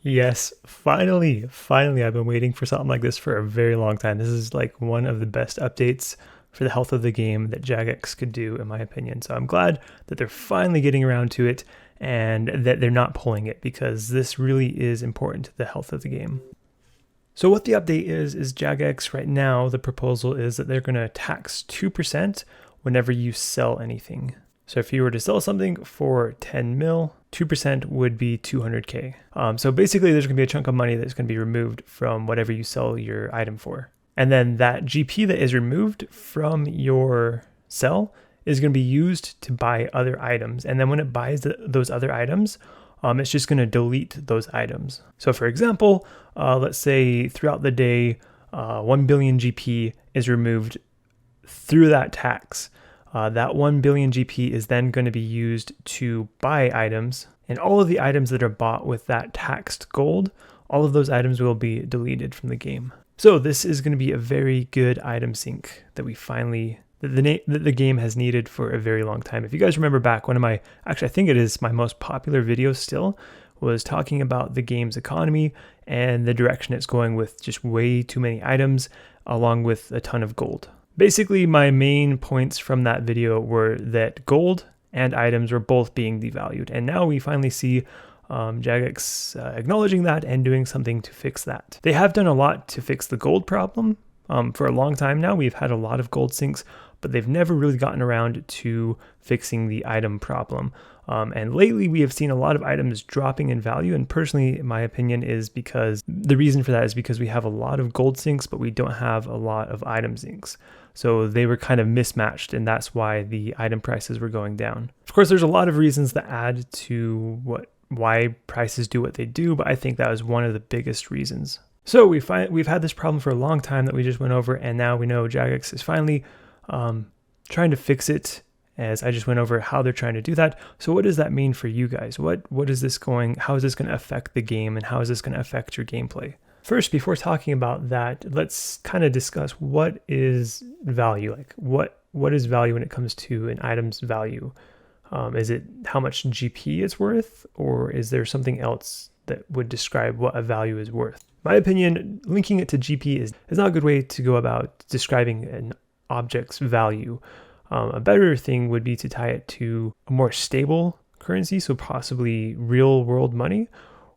Yes, finally, I've been waiting for something like this for a very long time. This is like one of the best updates for the health of the game that Jagex could do, in my opinion. So I'm glad that they're finally getting around to it and that they're not pulling it, because this really is important to the health of the game. So what the update is Jagex right now, the proposal is that they're going to tax 2% whenever you sell anything. So if you were to sell something for 10 mil, 2% would be 200K. So basically there's gonna be a chunk of money that's gonna be removed from whatever you sell your item for. And then that GP that is removed from your sell is gonna be used to buy other items. And then when it buys those other items, it's just gonna delete those items. So for example, let's say throughout the day, 1 billion GP is removed through that tax. That 1 billion GP is then going to be used to buy items, and all of the items that are bought with that taxed gold, all of those items will be deleted from the game. So this is going to be a very good item sync that the game has needed for a very long time. If you guys remember back, I think it is my most popular video still, was talking about the game's economy and the direction it's going with just way too many items along with a ton of gold. Basically, my main points from that video were that gold and items were both being devalued. And now we finally see Jagex acknowledging that and doing something to fix that. They have done a lot to fix the gold problem. For a long time now, we've had a lot of gold sinks, but they've never really gotten around to fixing the item problem. And lately we have seen a lot of items dropping in value. And personally, in my opinion, the reason for that is because we have a lot of gold sinks, but we don't have a lot of item sinks. So they were kind of mismatched, and that's why the item prices were going down. Of course, there's a lot of reasons that add to why prices do what they do, but I think that was one of the biggest reasons. So we've had this problem for a long time that we just went over, and now we know Jagex is finally trying to fix it, as I just went over how they're trying to do that. So what does that mean for you guys? How is this going to affect the game, and how is this going to affect your gameplay? First, before talking about that, let's kind of discuss what is value. Like what is value when it comes to an item's value? Is it how much GP it's worth, or is there something else that would describe what a value is worth? In my opinion, linking it to GP is not a good way to go about describing an object's value. A better thing would be to tie it to a more stable currency, so possibly real world money.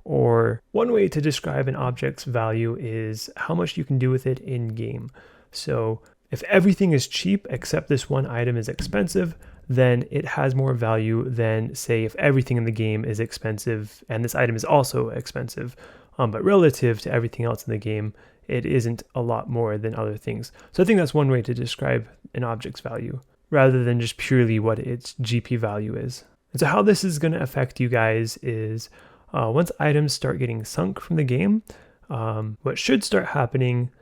Or one way to describe an object's value is how much you can do with it in game. So if everything is cheap except this one item is expensive, then it has more value than, say, if everything in the game is expensive and this item is also expensive. But relative to everything else in the game, it isn't a lot more than other things. So I think that's one way to describe an object's value, rather than just purely what its GP value is. And so how this is going to affect you guys is once items start getting sunk from the game, what should start happening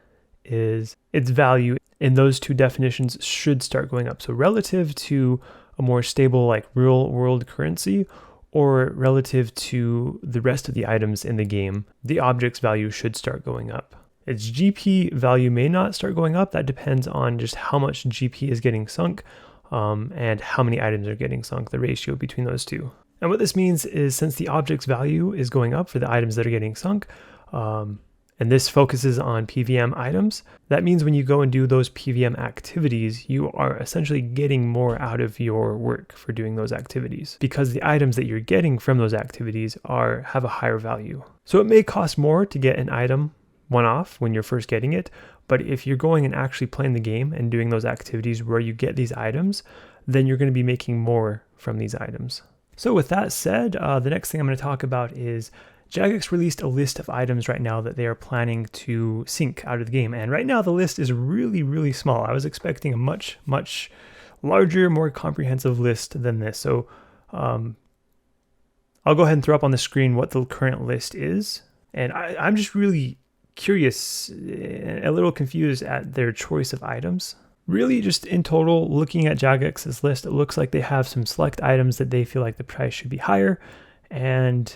is its value in those two definitions should start going up. So relative to a more stable, like real world currency, or relative to the rest of the items in the game, the object's value should start going up. Its GP value may not start going up. That depends on just how much GP is getting sunk and how many items are getting sunk, the ratio between those two. And what this means is, since the object's value is going up for the items that are getting sunk, and this focuses on PVM items, that means when you go and do those PVM activities, you are essentially getting more out of your work for doing those activities, because the items that you're getting from those activities have a higher value. So it may cost more to get an item one-off when you're first getting it, but if you're going and actually playing the game and doing those activities where you get these items, then you're going to be making more from these items. So with that said, the next thing I'm going to talk about is Jagex released a list of items right now that they are planning to sync out of the game. And right now the list is really, really small. I was expecting a much, much larger, more comprehensive list than this. So I'll go ahead and throw up on the screen what the current list is. And I'm just really curious, a little confused at their choice of items. Really, just in total, looking at Jagex's list, it looks like they have some select items that they feel like the price should be higher, and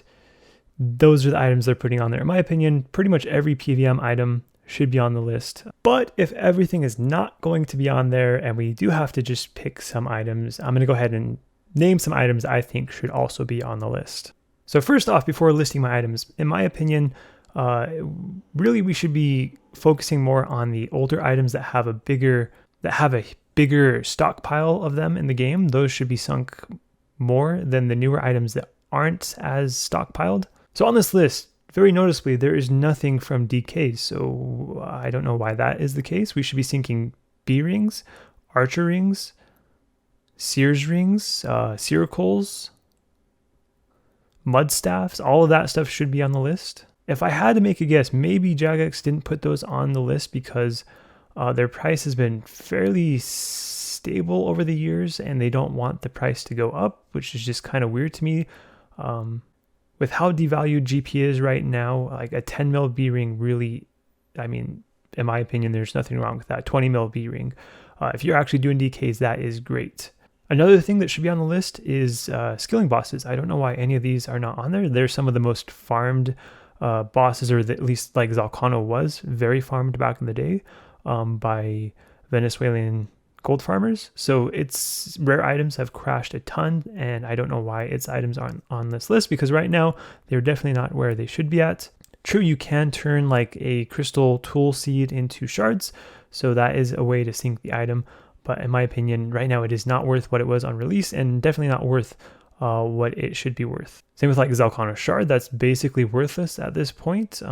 those are the items they're putting on there. In my opinion, pretty much every PVM item should be on the list. But if everything is not going to be on there and we do have to just pick some items, I'm going to go ahead and name some items I think should also be on the list. So first off, before listing my items, in my opinion, really we should be focusing more on the older items that have a bigger stockpile of them in the game. Those should be sunk more than the newer items that aren't as stockpiled. So on this list, very noticeably, there is nothing from DK, so I don't know why that is the case. We should be sinking B rings, Archer rings, Sears rings, Ciracles, Mud staffs. All of that stuff should be on the list. If I had to make a guess, maybe Jagex didn't put those on the list because their price has been fairly stable over the years and they don't want the price to go up, which is just kind of weird to me. With how devalued GP is right now, like a 10 mil B ring really, I mean, in my opinion, there's nothing wrong with that. 20 mil B ring. If you're actually doing DKs, that is great. Another thing that should be on the list is skilling bosses. I don't know why any of these are not on there. They're some of the most farmed bosses, or at least like Zalcano was very farmed back in the day by Venezuelan gold farmers. So its rare items have crashed a ton, and I don't know why its items aren't on this list, because right now they're definitely not where they should be at. True, you can turn like a crystal tool seed into shards, so that is a way to sink the item, but in my opinion right now it is not worth what it was on release, and definitely not worth what it should be worth. Same with like Zalcano shard, that's basically worthless at this point.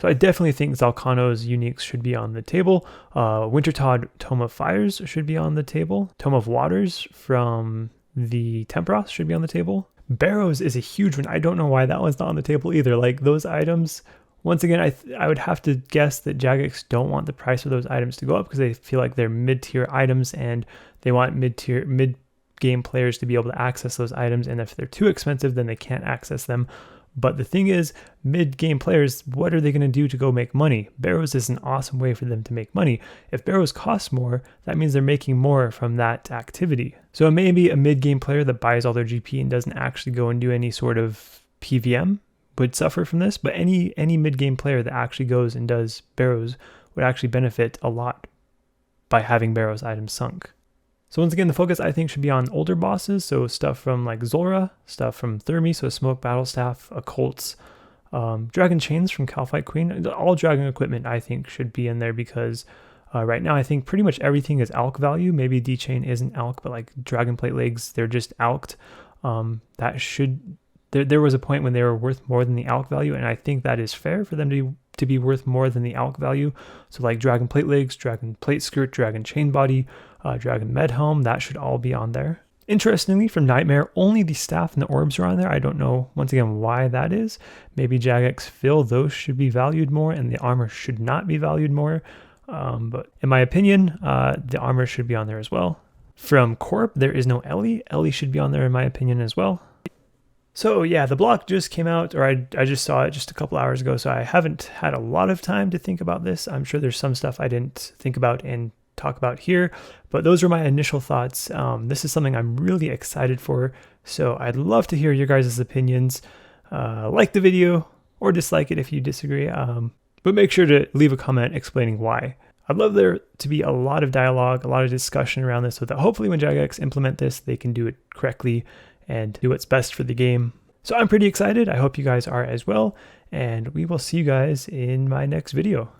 So I definitely think Zalcano's uniques should be on the table. Wintertodt Tome of Fires should be on the table. Tome of Waters from the Temperoth should be on the table. Barrows is a huge one. I don't know why that one's not on the table either. Like those items, once again, I would have to guess that Jagex don't want the price of those items to go up because they feel like they're mid-tier items and they want mid-game players to be able to access those items. And if they're too expensive, then they can't access them. But the thing is, mid-game players, what are they going to do to go make money? Barrows is an awesome way for them to make money. If Barrows cost more, that means they're making more from that activity. So it may be a mid-game player that buys all their GP and doesn't actually go and do any sort of PVM would suffer from this, but any mid-game player that actually goes and does Barrows would actually benefit a lot by having Barrows items sunk. So once again, the focus I think should be on older bosses, so stuff from like Zulrah, stuff from Thermi, so Smoke Battlestaff, Occults, Dragon Chains from Kalphite Queen. All dragon equipment I think should be in there because right now I think pretty much everything is alch value. Maybe D-Chain isn't alch, but like Dragon Plate Legs, they're just alched. There was a point when they were worth more than the alch value, and I think that is fair for them to be worth more than the alch value. So like Dragon Plate Legs, Dragon Plate Skirt, Dragon Chain Body, Dragon Med Helm, that should all be on there. Interestingly, from Nightmare, only the staff and the orbs are on there. I don't know, once again, why that is. Maybe Jagex feel those should be valued more and the armor should not be valued more. But in my opinion, the armor should be on there as well. From Corp, there is no Ellie. Ellie should be on there in my opinion as well. So yeah, the block just came out, or I just saw it just a couple hours ago, so I haven't had a lot of time to think about this. I'm sure there's some stuff I didn't think about and talk about here, but those were my initial thoughts. This is something I'm really excited for, so I'd love to hear your guys' opinions. Like the video or dislike it if you disagree, but make sure to leave a comment explaining why. I'd love there to be a lot of dialogue, a lot of discussion around this, so that hopefully when Jagex implement this, they can do it correctly and do what's best for the game. So I'm pretty excited. I hope you guys are as well, and we will see you guys in my next video.